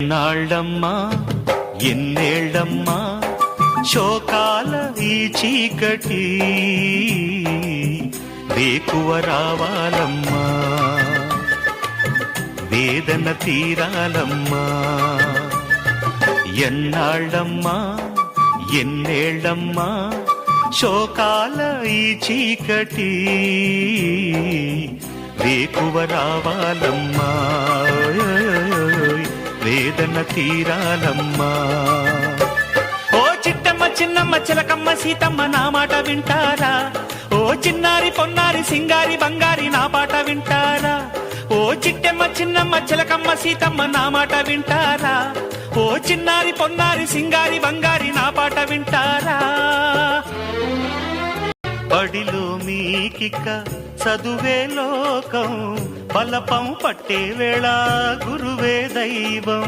ఎన్నాళ్ళమ్మా ఎన్నేళ్ళమ్మా శోకాల ఈ చీకటి వేకువ రావాలమ్మా వేదన తీరాలమ్మా ఎన్నాళ్ళమ్మా ఎన్నేళ్ళమ్మా శోకాల ఈ చీకటి వేకువ రావాలమ్మా వేదన తీరాలమ్మా ఓ చిట్టమ్మ చిన్నమ్మ చిలకమ్మ సీతమ్మ నా మాట వింటారా ఓ చిన్నారి పొన్నారి సింగారి బంగారి నా పాట వింటారా ఓ చిట్టమ్మ చిన్నమ్మ చిలకమ్మ సీతమ్మ నా మాట వింటారా ఓ చిన్నారి పొన్నారి సింగారి బంగారి నా పాట వింటారా బడిలో మీకిక చదువే లోకం బలపం పట్టే వేళ గురువే దైవం